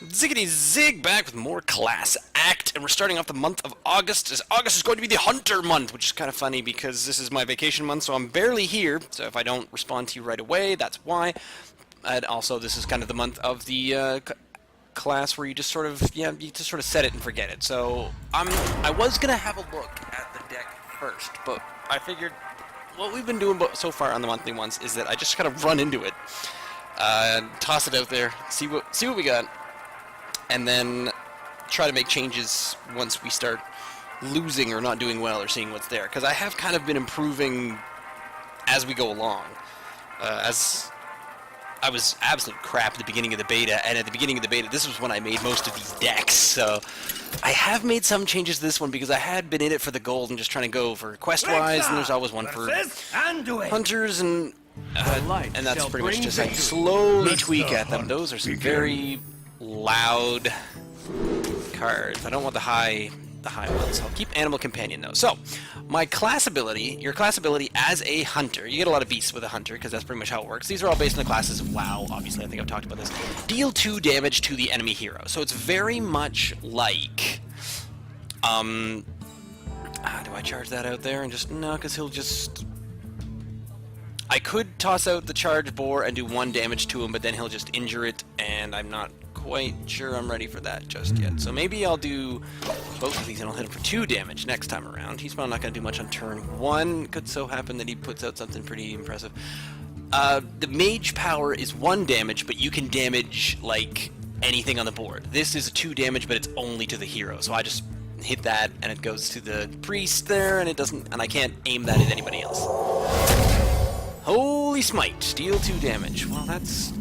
Ziggity Zig back with more Class Act, and we're starting off the month of August, as August is going to be the Hunter month, which is kind of funny because this is my vacation month, so I'm barely here, so if I don't respond to you right away, that's why. And also, this is kind of the month of the class where you just sort of, you just sort of set it and forget it. So, I was going to have a look at the deck first, but I figured what we've been doing so far on the monthly ones is that I just kind of run into it, toss it out there, see what we got, and then try to make changes once we start losing or not doing well or seeing what's there. Because I have kind of been improving as we go along. As I was absolute crap at the beginning of the beta, and at the beginning of the beta, this was when I made most of these decks. So I have made some changes to this one because I had been in it for the gold and just trying to go for quest-wise, and there's always one for hunters, and that's pretty much just like slowly tweak at them. Those are some very loud cards. I don't want the high ones. I'll keep Animal Companion though. So, my class ability, your class ability as a hunter, you get a lot of beasts with a hunter because that's pretty much how it works. These are all based on the classes of WoW, obviously, I think I've talked about this. Deal 2 damage to the enemy hero. So it's very much like, do I charge that out there and just, no, because he'll just, I could toss out the charge boar and do 1 damage to him, but then he'll just injure it, and I'm not quite sure I'm ready for that just yet. So maybe I'll do both of these and I'll hit him for 2 damage next time around. He's probably not going to do much on turn 1. Could so happen that he puts out something pretty impressive. The mage power is 1 damage, but you can damage like anything on the board. This is a 2 damage, but it's only to the hero. So I just hit that and it goes to the priest there, and it doesn't, and I can't aim that at anybody else. Holy smite, deal 2 damage. Well, that was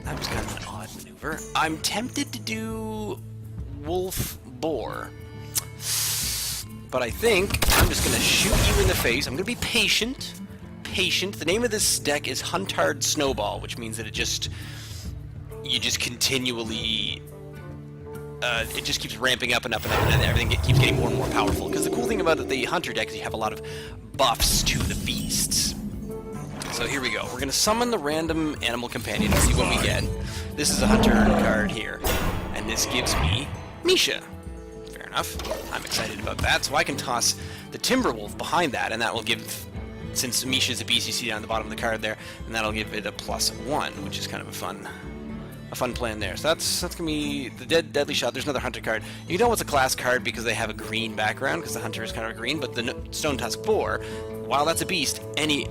kind of an odd maneuver. I'm tempted to do wolf boar, but I think I'm just gonna shoot you in the face. I'm gonna be patient. The name of this deck is Huntard Snowball, which means that you just continually, it just keeps ramping up and up and up, and everything keeps getting more and more powerful. Because the cool thing about the hunter deck is you have a lot of buffs to the beasts. So here we go. We're going to summon the random animal companion and see what we get. This is a hunter card here, and this gives me Misha. Fair enough. I'm excited about that. So I can toss the Timberwolf behind that, and that will give, since Misha is a beast, you see down the bottom of the card there, and that'll give it a +1, which is kind of a fun plan there. So that's going to be the Deadly Shot. There's another hunter card. You know it's a class card because they have a green background, because the hunter is kind of a green, but the Stone Tusk Boar, while that's a beast, any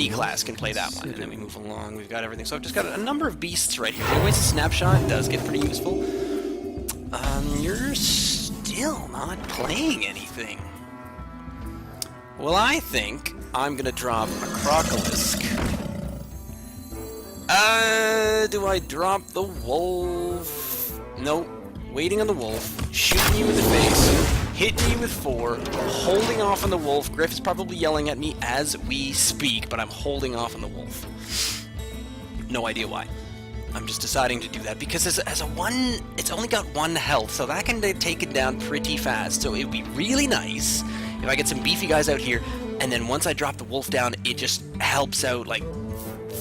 class can play that one. And then we move along. We've got everything. So I've just got a number of beasts right here. The Oasis Snapshot does get pretty useful. You're still not playing anything. Well, I think I'm going to drop a Crocolisk. Do I drop the wolf? Nope. Waiting on the wolf. Shooting you in the face. Hitting you with 4, holding off on the wolf. Griff is probably yelling at me as we speak, but I'm holding off on the wolf. No idea why. I'm just deciding to do that because as a 1, it's only got 1 health, so that can take it down pretty fast. So it would be really nice if I get some beefy guys out here, and then once I drop the wolf down, it just helps out like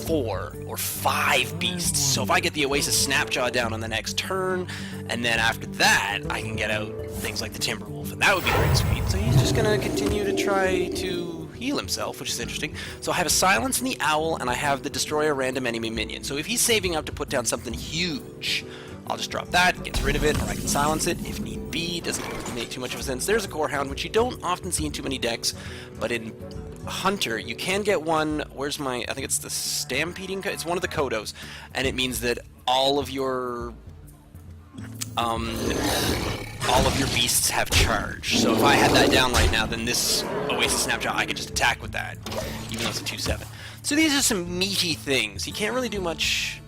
4 or 5 beasts. So if I get the Oasis Snapjaw down on the next turn, and then after that, I can get out things like the Timberwolf, and that would be pretty sweet. So he's just going to continue to try to heal himself, which is interesting. So I have a Silence in the Owl, and I have the Destroy a Random Enemy Minion. So if he's saving up to put down something huge, I'll just drop that, gets rid of it, or I can silence it if need be. Doesn't make too much of a sense. There's a Core Hound, which you don't often see in too many decks, but in Hunter, you can get one. Where's my? I think it's the Stampeding. It's one of the Kodos, and it means that all of your beasts have charge. So if I had that down right now, then this Oasis Snapshot, I could just attack with that, even though it's a 2/7. So these are some meaty things. He can't really do much.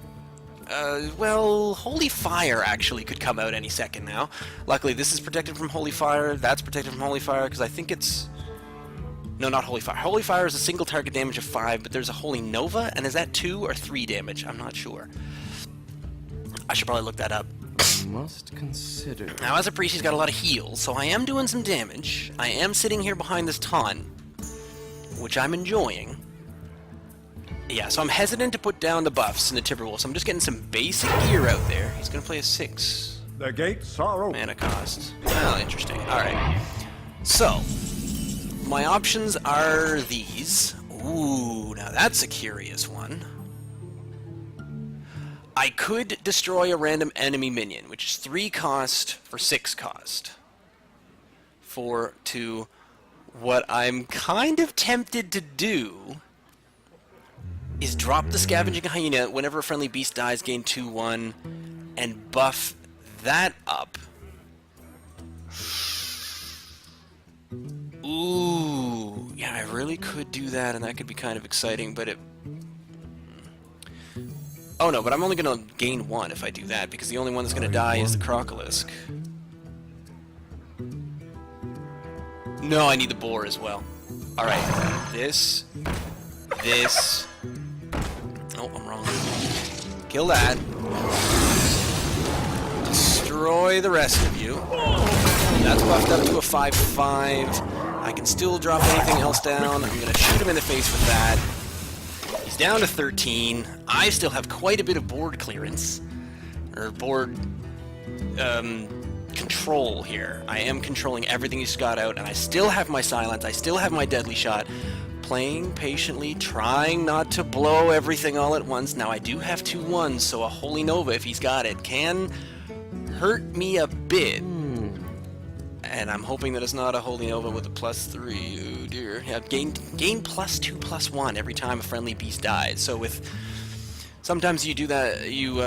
Well, Holy Fire actually could come out any second now. Luckily, this is protected from Holy Fire. That's protected from Holy Fire because I think it's. No, not Holy Fire. Holy Fire is a single target damage of 5, but there's a Holy Nova, and is that 2 or 3 damage? I'm not sure. I should probably look that up. Must consider. Now, as a priest, he's got a lot of heals, so I am doing some damage. I am sitting here behind this taunt, which I'm enjoying. Yeah, so I'm hesitant to put down the buffs in the Timberwolf, so I'm just getting some basic gear out there. He's gonna play a 6 The gates are open. mana cost. Oh, interesting. Alright. So, my options are these. Ooh, now that's a curious one. I could destroy a random enemy minion, which is 3 cost for 6 cost. What I'm kind of tempted to do is drop the Scavenging Hyena whenever a friendly beast dies, gain 2/1, and buff that up. Ooh, yeah, I really could do that, and that could be kind of exciting, but it... Oh no, but I'm only going to gain 1 if I do that, because the only one that's going to die is the Crocolisk. No, I need the boar as well. Alright, this... Oh, I'm wrong. Kill that. Destroy the rest of you. That's buffed up to a 5/5. I can still drop anything else down. I'm going to shoot him in the face with that. He's down to 13. I still have quite a bit of board clearance. Or board... control here. I am controlling everything he's got out, and I still have my silence. I still have my deadly shot. Playing patiently, trying not to blow everything all at once. Now, I do have 2/1s, so a Holy Nova, if he's got it, can hurt me a bit. And I'm hoping that it's not a Holy Nova with a +3. Oh dear. Yeah, gain +2/+1 every time a friendly beast dies. So with... Sometimes you do that, you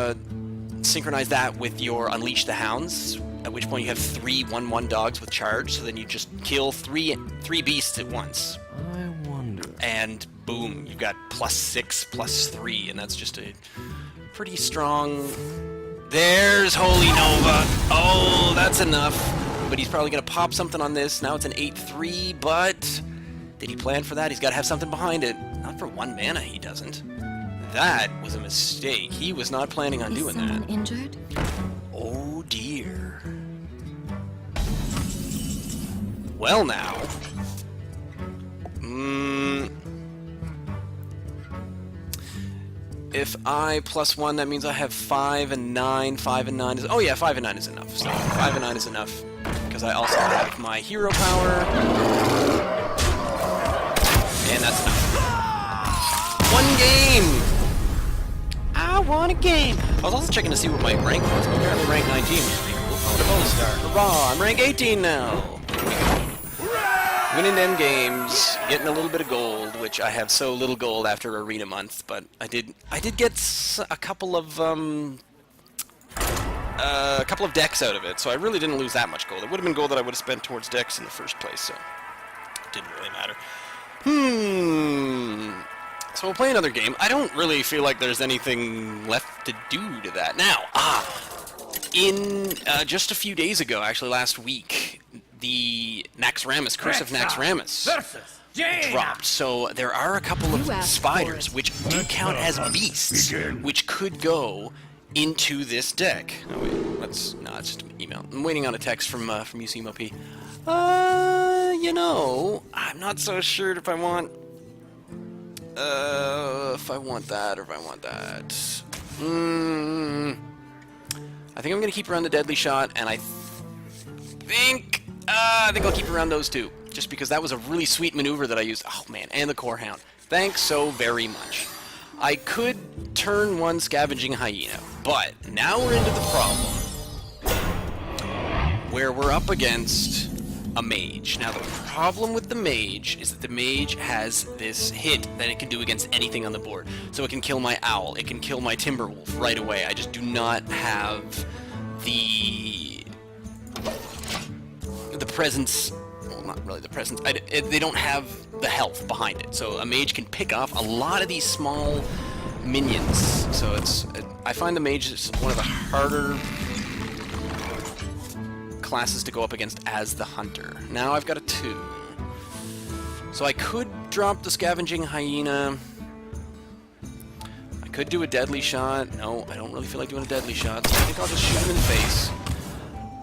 synchronize that with your Unleash the Hounds, at which point you have 3 1/1 dogs with charge, so then you just kill three beasts at once. I wonder. And boom, you've got +6, +3, and that's just a pretty strong... There's Holy Nova! Oh, that's enough. But he's probably going to pop something on this. Now it's an 8/3, but... Did he plan for that? He's got to have something behind it. Not for 1 mana, he doesn't. That was a mistake. He was not planning on doing that. Is someone injured? Oh dear. Well now. If I +1, that means I have 5 and 9. 5 and 9 is... Oh yeah, 5 and 9 is enough. So 5 and 9 is enough. Because I also have my hero power. And that's enough. 1 game! I won a game! I was also checking to see what my rank was. I'm apparently rank 19, which is pretty cool. Oh, the bonus star. Hurrah! I'm rank 18 now! Winning them games, getting a little bit of gold, which I have so little gold after Arena Month, but I did get a couple of decks out of it, so I really didn't lose that much gold. It would have been gold that I would have spent towards decks in the first place, so it didn't really matter. So we'll play another game. I don't really feel like there's anything left to do to that. Now, in just a few days ago, actually last week, the Naxxramas, Curse of Naxxramas dropped. So there are a couple of spiders which do count as beasts, which could go into this deck. Oh wait, it's just an email. I'm waiting on a text from UCMOP. You know, I'm not so sure if I want that or if I want that. I think I'm gonna keep around the deadly shot, and I think I'll keep around those two, just because that was a really sweet maneuver that I used. Oh man, and the Core Hound. Thanks so very much. I could turn 1 Scavenging Hyena, but now we're into the problem where we're up against a mage. Now the problem with the mage is that the mage has this hit that it can do against anything on the board. So it can kill my owl, it can kill my Timberwolf right away. I just do not have the presence. Well, not really the presence. They don't have the health behind it. So a mage can pick off a lot of these small minions. So I find the mage is one of the harder classes to go up against as the hunter. Now I've got a 2. So I could drop the Scavenging Hyena. I could do a deadly shot. No, I don't really feel like doing a deadly shot, so I think I'll just shoot him in the face.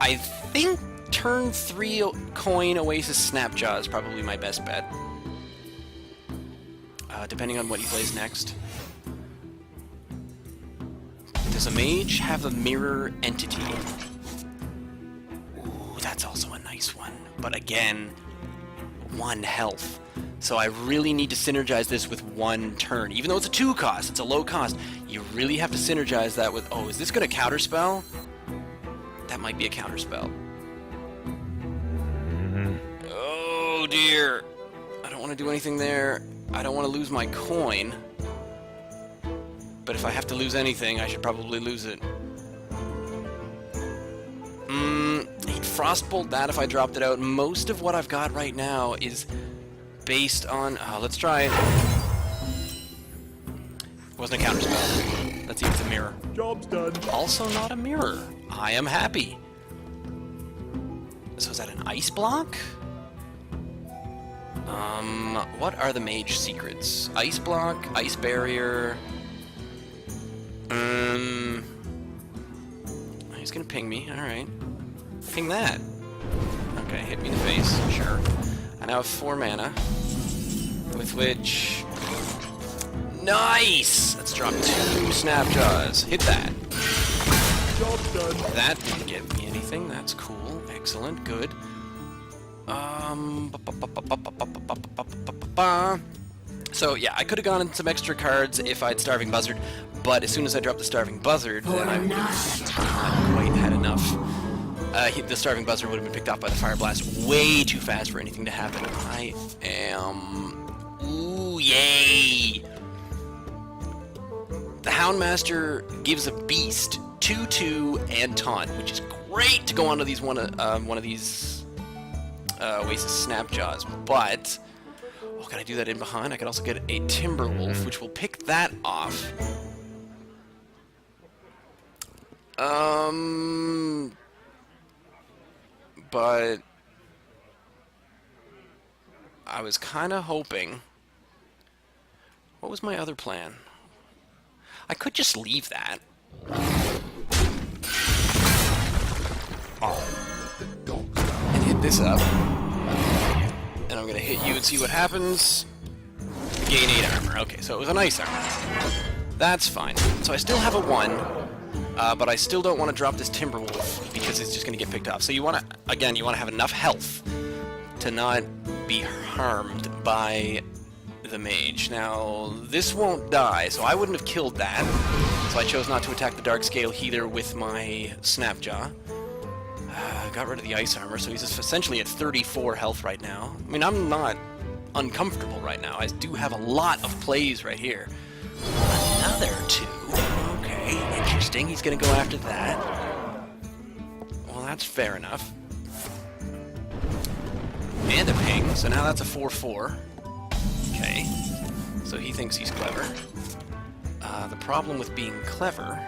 I think turn 3 coin Oasis Snapjaw is probably my best bet. Depending on what he plays next. Does a mage have a mirror entity? Ooh, that's also a nice one. But again, 1 health. So I really need to synergize this with 1 turn. Even though it's a 2 cost, it's a low cost, you really have to synergize that with... Oh, is this going to counterspell? That might be a counterspell. Oh dear. I don't want to do anything there. I don't want to lose my coin. But if I have to lose anything, I should probably lose it. He'd Frostbolt that if I dropped it out. Most of what I've got right now is based on... Oh, let's try... It wasn't a counterspell. Let's see if it's a mirror. Job's done. Also not a mirror. I am happy. So is that an ice block? What are the mage secrets? Ice block, ice barrier... He's gonna ping me, alright. Ping that. Okay, hit me in the face, sure. I now have 4 mana. With which... Nice! Let's drop 2 Snapjaws. Hit that. Job's done. That didn't get me anything, that's cool. Excellent, good. So yeah, I could have gone in some extra cards if I'd Starving Buzzard, but as soon as I dropped the Starving Buzzard, then I would have not quite had enough. The Starving Buzzard would have been picked off by the Fire Blast way too fast for anything to happen. I am... Ooh, yay! The Houndmaster gives a beast 2/2 and taunt, which is great to go onto these one of these Oasis Snapjaws, but... Oh, can I do that in behind? I could also get a Timberwolf, which will pick that off. But I was kind of hoping... What was my other plan? I could just leave that. And hit this up. And I'm going to hit you and see what happens. Gain 8 armor. Okay, so it was an ice armor. That's fine. So I still have a 1, but I still don't want to drop this Timberwolf because it's just going to get picked off. So you want to, again, you want to have enough health to not be harmed by the mage. Now, this won't die, so I wouldn't have killed that. So I chose not to attack the Darkscale Healer with my Snapjaw. Got rid of the ice armor, so he's essentially at 34 health right now. I mean, I'm not uncomfortable right now. I do have a lot of plays right here. Another 2. Okay, interesting. He's gonna go after that. Well, that's fair enough. And a ping, so now that's a 4/4. Okay, so he thinks he's clever. The problem with being clever...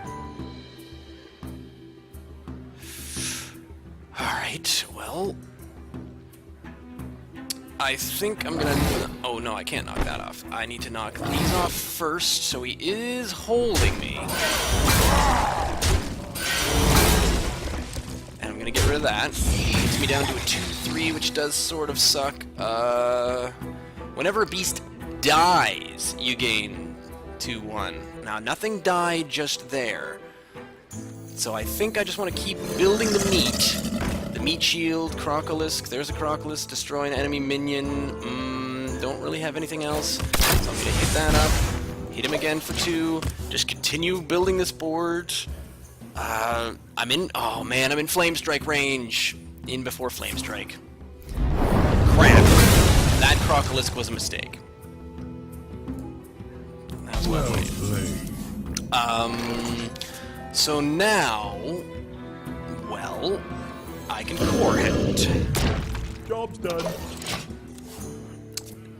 Alright, well... I think I'm gonna... Oh no, I can't knock that off. I need to knock these off first, so he is holding me. And I'm gonna get rid of that. Gets me down to a 2/3, which does sort of suck. Whenever a beast dies, you gain 2/1. Now, nothing died just there. So I think I just want to keep building the meat. The meat shield, Crocolisk, there's a Crocolisk, destroy an enemy minion. Don't really have anything else. So I'm going to hit that up. Hit him again for 2. Just continue building this board. I'm in... Oh man, I'm in Flame Strike range. In before Flame Strike. Crap. That Crocolisk was a mistake. That was well played. So now, well, I can core it. Job's done.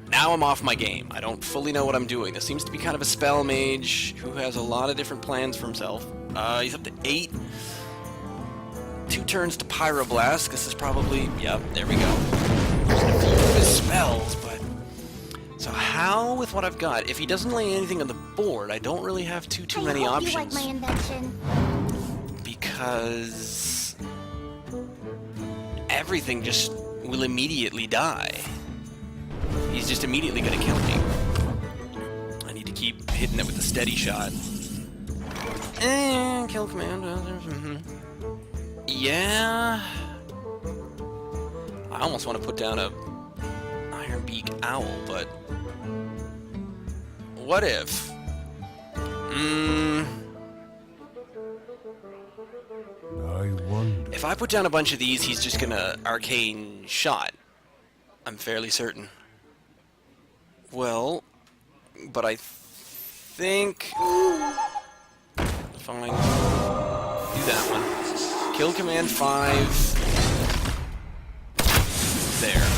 Now I'm off my game. I don't fully know what I'm doing. This seems to be kind of a spell mage who has a lot of different plans for himself. He's up to 8. 2 turns to Pyroblast. This is probably, yep, there we go. There's a few of his spells, but... So how, with what I've got, if he doesn't lay anything on the board, I don't really have too many options. You like my invention. Because everything just will immediately die. He's just immediately going to kill me. I need to keep hitting it with a steady shot. Kill command. Yeah. I almost want to put down a Iron Beak Owl, but what if? I wonder. If I put down a bunch of these, he's just gonna arcane shot. I'm fairly certain. Well, but I think fine. Do that one. Kill command 5. There.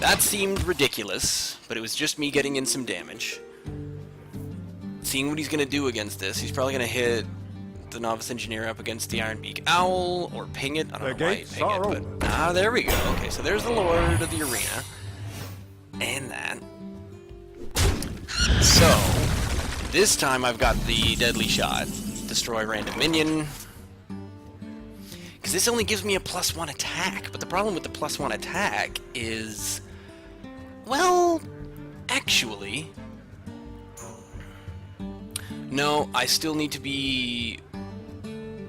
That seemed ridiculous, but it was just me getting in some damage. Seeing what he's gonna do against this, he's probably gonna hit the Novice Engineer up against the Iron Beak Owl, or ping it. I don't know why he'd ping it, but... Ah, there we go. Okay, so there's the Lord of the Arena. And that. So, this time I've got the Deadly Shot. Destroy random minion. Because this only gives me a +1 attack, but the problem with the +1 attack is... Well, actually... No, I still need to be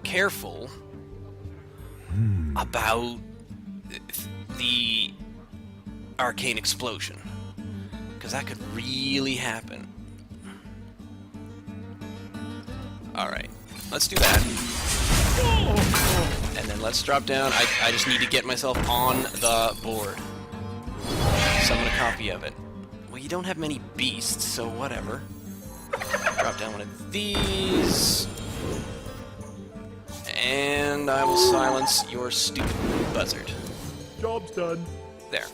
careful about the arcane explosion, because that could really happen. Alright, let's do that. And then let's drop down. I just need to get myself on the board. Summon a copy of it. Well, you don't have many beasts, so whatever. Drop down one of these. And I will silence your stupid buzzard. Job's done. There.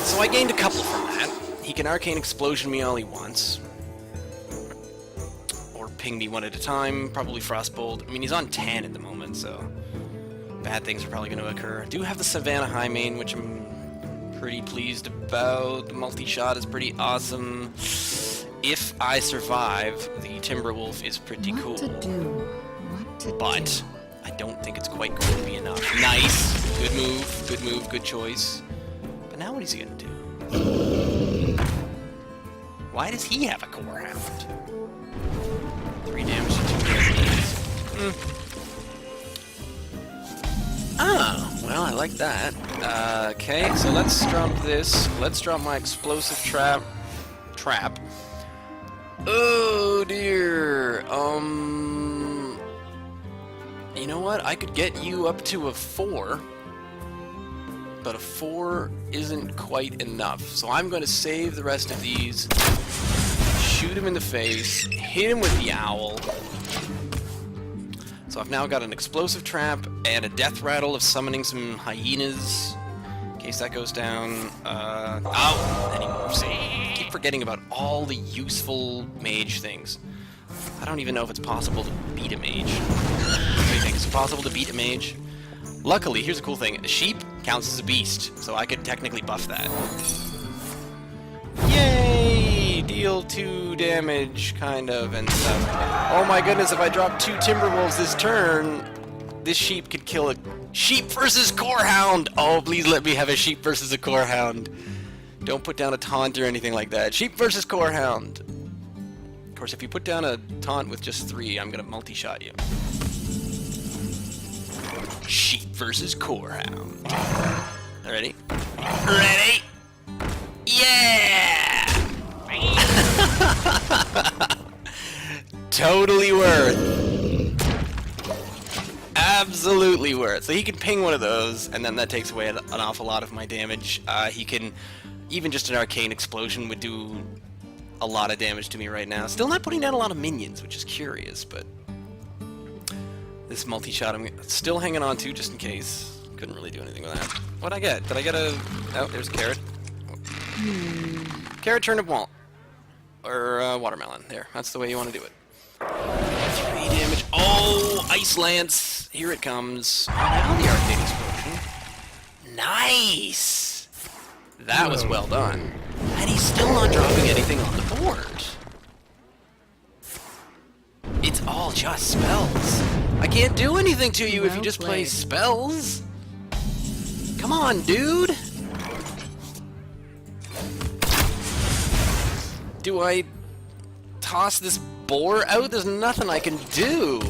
So I gained a couple from that. He can arcane explosion me all he wants. Or ping me one at a time, probably frostbolt. I mean, he's on 10 at the moment, so bad things are probably going to occur. I do have the Savannah High Main, which I'm pretty pleased about. The multi-shot is pretty awesome. If I survive, the Timberwolf is pretty cool. But I don't think it's quite going to be enough. Nice. Good move, good choice. But now what is he going to do? Why does he have a core hound? 3 damage to 2 enemies. Ah, well, I like that. Okay, so let's drop this. Let's drop my explosive trap. Oh dear. You know what? I could get you up to a 4, but a 4 isn't quite enough. So I'm going to save the rest of these. Shoot him in the face. Hit him with the owl. So I've now got an explosive trap and a death rattle of summoning some hyenas. In case that goes down. Oh, and he moves. I keep forgetting about all the useful mage things. I don't even know if it's possible to beat a mage. What do you think? Is it possible to beat a mage? Luckily, here's a cool thing. A sheep counts as a beast, so I could technically buff that. Yay! Deal 2 damage, kind of, and stuff. Oh my goodness, if I drop 2 Timberwolves this turn, this sheep could kill a sheep versus Corehound! Oh, please let me have a sheep versus a Corehound. Don't put down a taunt or anything like that. Sheep versus Corehound. Of course, if you put down a taunt with just 3, I'm gonna multi-shot you. Sheep versus Corehound. Ready? Ready? Yeah! Totally worth. Absolutely worth. So he can ping one of those, and then that takes away an awful lot of my damage. He can, even just an arcane explosion would do a lot of damage to me right now. Still not putting down a lot of minions, which is curious, but this multi-shot I'm still hanging on to just in case. Couldn't really do anything with that. What'd I get? Did I get a... Oh, there's a carrot. Carrot, turnip, wall. Or watermelon. There, that's the way you want to do it. 3 damage. Oh, Ice Lance. Here it comes. Oh, now the arcane explosion. Nice! That was well done. And he's still not dropping anything on the board. It's all just spells. I can't do anything to you if you just play spells. Come on, dude. Do I toss this boar out, there's nothing I can do.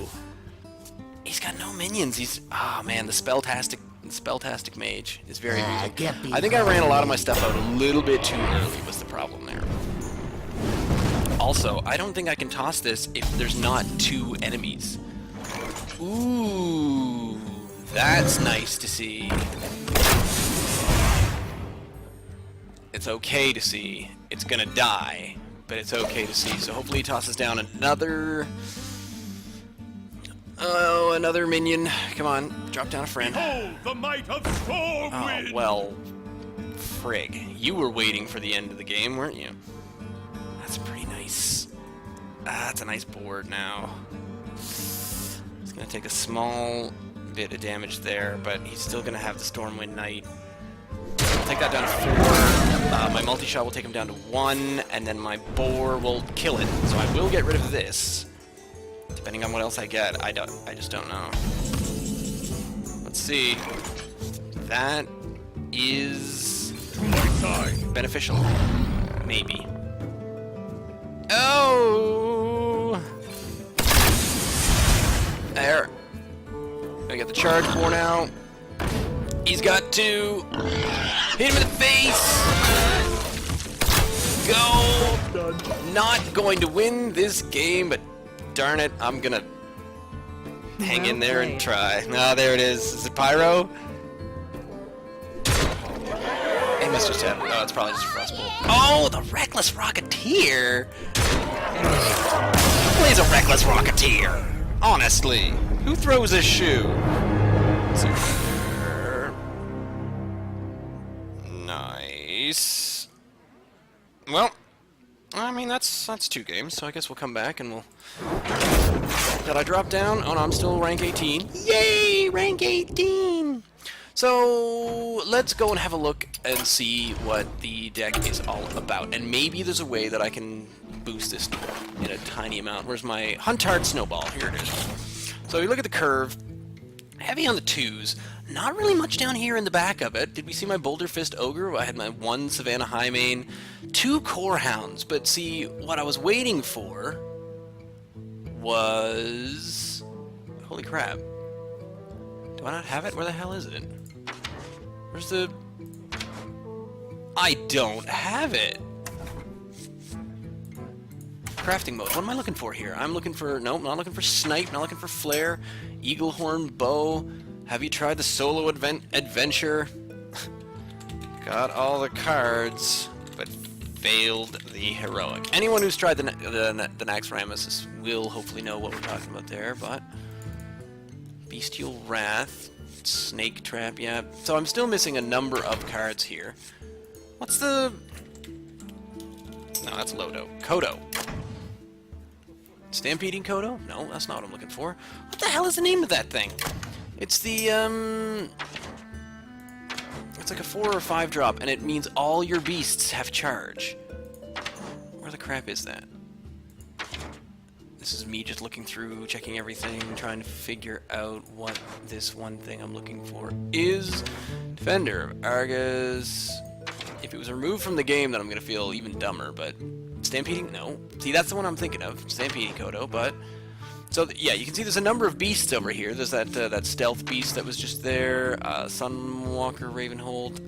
He's got no minions. He's... Oh, man, the spelltastic mage is very amusing. I think I ran a lot of my stuff out a little bit too early was the problem there. Also, I don't think I can toss this if there's not 2 enemies. Ooh, that's nice to see. It's okay to see. It's gonna die, but it's okay to see. So hopefully he tosses down another... Oh, another minion. Come on, drop down a friend. Behold the might of Stormwind! Oh, well, frig. You were waiting for the end of the game, weren't you? That's pretty nice. That's a nice board now. It's going to take a small bit of damage there, but he's still going to have the Stormwind Knight. I'll take that down to 4. My multi-shot will take him down to 1, and then my boar will kill it. So I will get rid of this. Depending on what else I get, I just don't know. Let's see. That is beneficial. Maybe. Oh! There. I got the charge for now. He's got to hit him in the face. Go. Not going to win this game, but darn it, I'm gonna hang in there and try. Ah, there it is. Is it Pyro? Hey, Mr. Step. Oh, it's probably just Frostbolt. Oh, the Reckless Rocketeer! Who plays a Reckless Rocketeer? Honestly, who throws a shoe? Super. Nice. Well, I mean, that's 2 games, so I guess we'll come back and we'll... Did I drop down? Oh no, I'm still rank 18. Yay! Rank 18! So, let's go and have a look and see what the deck is all about. And maybe there's a way that I can boost this in a tiny amount. Where's my Huntard Snowball? Here it is. So, you look at the curve. Heavy on the 2s. Not really much down here in the back of it. Did we see my Boulder Fist Ogre? I had my 1 Savannah Highmane, 2 Core Hounds. But see, what I was waiting for was... Holy crap. Do I not have it? Where the hell is it? Where's the... I don't have it! Crafting mode. What am I looking for here? I'm looking for... Nope, not looking for Snipe, not looking for Flare. Eaglehorn Bow. Have you tried the solo adventure? Got all the cards, but failed the heroic. Anyone who's tried the Naxxramas will hopefully know what we're talking about there, but... Bestial Wrath, Snake Trap, yeah. So I'm still missing a number of cards here. What's the... No, that's Lodo. Kodo. Stampeding Kodo? No, that's not what I'm looking for. What the hell is the name of that thing? It's the, It's like a 4 or 5 drop, and it means all your beasts have charge. Where the crap is that? This is me just looking through, checking everything, trying to figure out what this one thing I'm looking for is. Defender, Argus. If it was removed from the game, then I'm going to feel even dumber, but... Stampeding? No. See, that's the one I'm thinking of. Stampeding Kodo, but... So, yeah, you can see there's a number of beasts over here. There's that that stealth beast that was just there. Sunwalker, Ravenhold,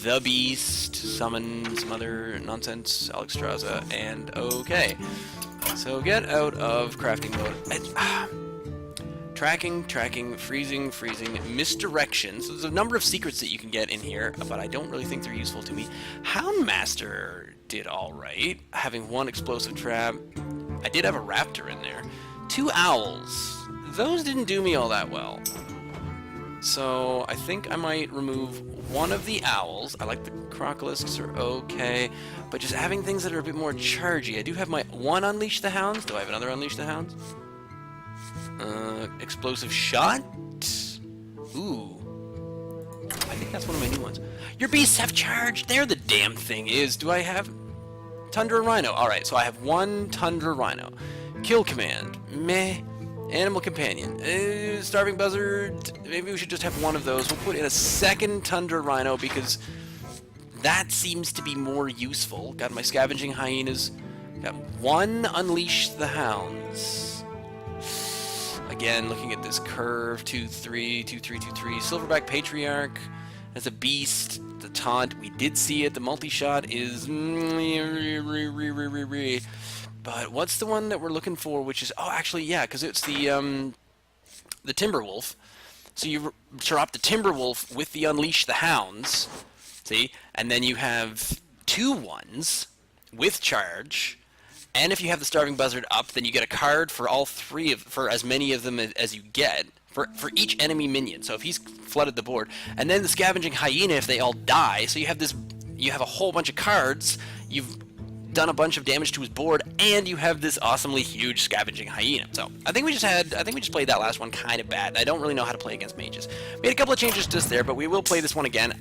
the Beast, Summon, some other nonsense, Alexstrasza, and okay. So get out of crafting mode. Tracking, freezing, misdirection. So there's a number of secrets that you can get in here, but I don't really think they're useful to me. Houndmaster did alright, having 1 explosive trap. I did have a raptor in there. 2 owls. Those didn't do me all that well. So I think I might remove 1 of the owls. I like the crocolisks are okay, but just having things that are a bit more chargy. I do have my 1 Unleash the Hounds. Do I have another Unleash the Hounds? Explosive Shot? Ooh. I think that's one of my new ones. Your beasts have charge! There the damn thing is. Do I have... Tundra Rhino. Alright, so I have 1 Tundra Rhino. Kill Command. Meh. Animal Companion. Starving Buzzard. Maybe we should just have 1 of those. We'll put in a 2nd Tundra Rhino because that seems to be more useful. Got my Scavenging Hyenas. Got 1 Unleash the Hounds. Again, looking at this curve, 2-3, 2-3, 2-3. Silverback Patriarch as a beast. The taunt, we did see it. The multi-shot is... But what's the one that we're looking for, which is... Oh, actually, yeah, because it's the Timberwolf. So you drop the Timberwolf with the Unleash the Hounds, see? And then you have 2 ones with charge. And if you have the Starving Buzzard up, then you get a card for all 3 for as many of them as you get. For each enemy minion, so if he's flooded the board, and then the Scavenging Hyena if they all die, so you have a whole bunch of cards, you've done a bunch of damage to his board, and you have this awesomely huge Scavenging Hyena. So I think we just played that last one kind of bad. I don't really know how to play against mages. Made a couple of changes just there, but we will play this one again.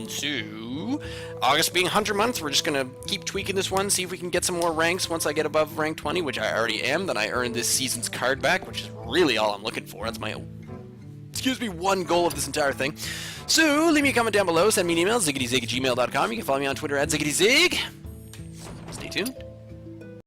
So August being Hunter month, we're just gonna keep tweaking this one, see if we can get some more ranks. Once I get above rank 20, which I already am, then I earn this season's card back, which is really all I'm looking for. That's my one goal of this entire thing. So leave me a comment down below, send me an email, ziggityzig@gmail.com. You can follow me on Twitter @ziggityzig. Stay tuned.